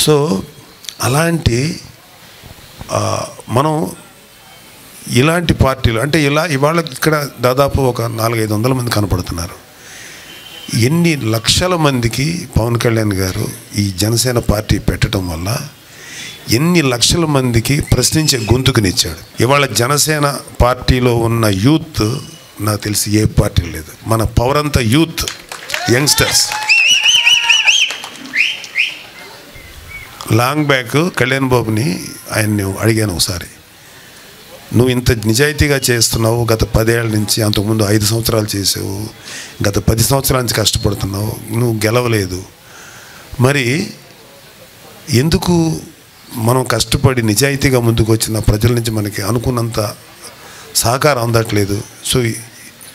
So అలాంటి మనం ఇలాంటి పార్టీలు అంటే ఇవాళ ఇక్కడ దాదాపు ఒక 400-500 మంది కనపడుతున్నారు. ఎన్ని లక్షల మందికి పవన్ కళ్యాణ్ గారు ఈ జనసేన పార్టీ పెట్టడం వల్ల ఎన్ని లక్షల మందికి ప్రశ్నించే గొంతుకునిచ్చాడు. ఇవాళ జనసేన పార్టీలో ఉన్న యూత్ నాకు తెలిసి ఏ పార్టీ లేదు. మన పవర్ అంతా youth, youngsters. Long back Kalyan బాబుని ఆయన్ని అడిగాను ఒకసారి, నువ్వు ఇంత నిజాయితీగా చేస్తున్నావు, గత 10 ఏళ్ళ నుంచి, అంతకుముందు 5 సంవత్సరాలు చేసావు, గత 10 సంవత్సరాల నుంచి కష్టపడుతున్నావు, నువ్వు గెలవలేదు, మరి ఎందుకు మనం కష్టపడి నిజాయితీగా ముందుకు వచ్చిన ప్రజల నుంచి మనకి అనుకున్నంత సహకారం అందట్లేదు, సో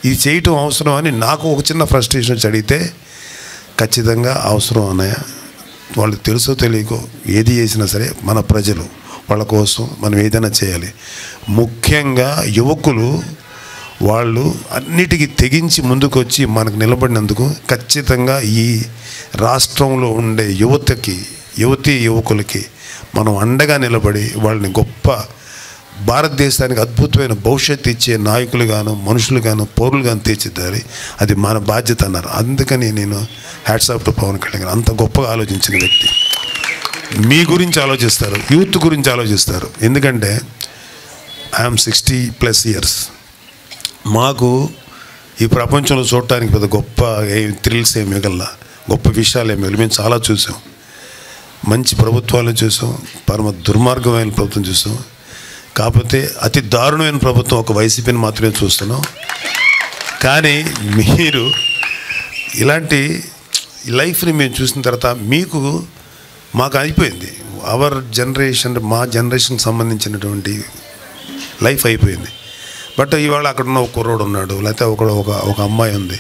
ఇది చేయటం అవసరం అని నాకు ఒక చిన్న ఫ్రస్ట్రేషన్ వచ్చి అడిగితే, ఖచ్చితంగా అవసరం అన్నయ్య, వాళ్ళకి తెలుసో తెలియకో ఏది చేసినా సరే మన ప్రజలు వాళ్ళ కోసం మనం ఏదైనా చేయాలి. ముఖ్యంగా యువకులు వాళ్ళు అన్నిటికీ తెగించి ముందుకు వచ్చి మనకు నిలబడినందుకు ఖచ్చితంగా ఈ రాష్ట్రంలో ఉండే యువకులకి మనం అండగా నిలబడి వాళ్ళని గొప్ప భారతదేశానికి అద్భుతమైన భవిష్యత్తు ఇచ్చే నాయకులుగాను, మనుషులుగాను, పౌరులుగాను తీర్చిదిద్దాలి. అది మన బాధ్యత అన్నారు. అందుకని నేను hats off to Pawan Kalyan. అంత గొప్పగా ఆలోచించిన వ్యక్తి. మీ గురించి ఆలోచిస్తారు, యూత్ గురించి ఆలోచిస్తారు. ఎందుకంటే ఐఎమ్ 60+ ఇయర్స్. మాకు ఈ ప్రపంచంలో చూడటానికి పెద్ద గొప్ప థ్రిల్స్ ఏమి మిగల్లా, గొప్ప విషయాలు ఏమి మిగలి. మేము చాలా చూసాం. మంచి ప్రభుత్వాలు చూసాం, పరమ దుర్మార్గమైన ప్రభుత్వం చూసాం. కాకపోతే అతి దారుణమైన ప్రభుత్వం ఒక వైసీపీని మాత్రమే చూస్తున్నాం. కానీ మీరు ఇలాంటి లైఫ్ని మేము చూసిన తర్వాత మాకు అయిపోయింది. అవర్ జనరేషన్, మా జనరేషన్కి సంబంధించినటువంటి లైఫ్ అయిపోయింది. బట్ ఇవాళ అక్కడ ఉన్న ఒక కుర్రోడు ఉన్నాడు, లేకపోతే ఒక అమ్మాయి ఉంది,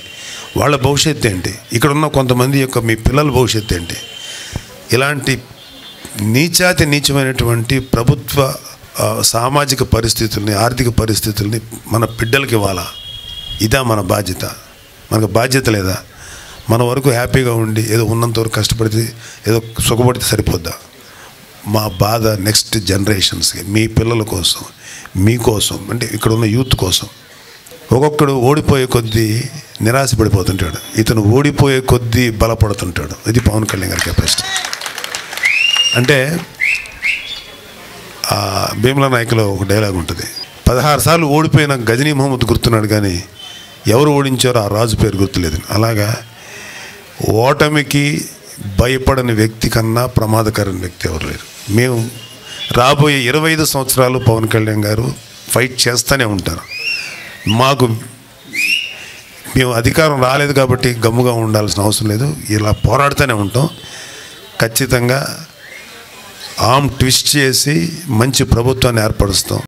వాళ్ళ భవిష్యత్తు ఏంటి? ఇక్కడ ఉన్న కొంతమంది యొక్క మీ పిల్లల భవిష్యత్తు ఏంటి? ఇలాంటి నీచమైనటువంటి ప్రభుత్వ సామాజిక పరిస్థితుల్ని, ఆర్థిక పరిస్థితుల్ని మన బిడ్డలకి ఇవ్వాలా? ఇదా మన బాధ్యత? మనకు బాధ్యత లేదా? మన వరకు హ్యాపీగా ఉండి ఏదో ఉన్నంత వరకు కష్టపడితే ఏదో సుఖపడితే సరిపోద్దా? మా బాధ నెక్స్ట్ జనరేషన్స్కి, మీ పిల్లల కోసం, మీకోసం, అంటే ఇక్కడ ఉన్న యూత్ కోసం. ఒక్కొక్కడు ఓడిపోయే కొద్దీ నిరాశపడిపోతుంటాడు, ఇతను ఓడిపోయే కొద్దీ బలపడుతుంటాడు. ఇది పవన్ కళ్యాణ్ గారి కెపాసిటీ. అంటే భీమ్లా నాయకులో ఒక డైలాగ్ ఉంటుంది, 16 సార్లు ఓడిపోయిన గజనీ మహమ్మద్ గుర్తున్నాడు కానీ ఎవరు ఓడించారో ఆ రాజు పేరు గుర్తులేదు. అలాగా ఓటమికి భయపడని వ్యక్తి కన్నా ప్రమాదకరమైన వ్యక్తి ఎవరు లేరు. మేము రాబోయే 25 సంవత్సరాలు పవన్ కళ్యాణ్ గారు ఫైట్ చేస్తూనే ఉంటారు. మేము అధికారం రాలేదు కాబట్టి గమ్ముగా ఉండాల్సిన అవసరం లేదు, ఇలా పోరాడుతూనే ఉంటాం. ఖచ్చితంగా ఆర్మ్ ట్విస్ట్ చేసి మంచి ప్రభుత్వాన్ని ఏర్పరుస్తాం.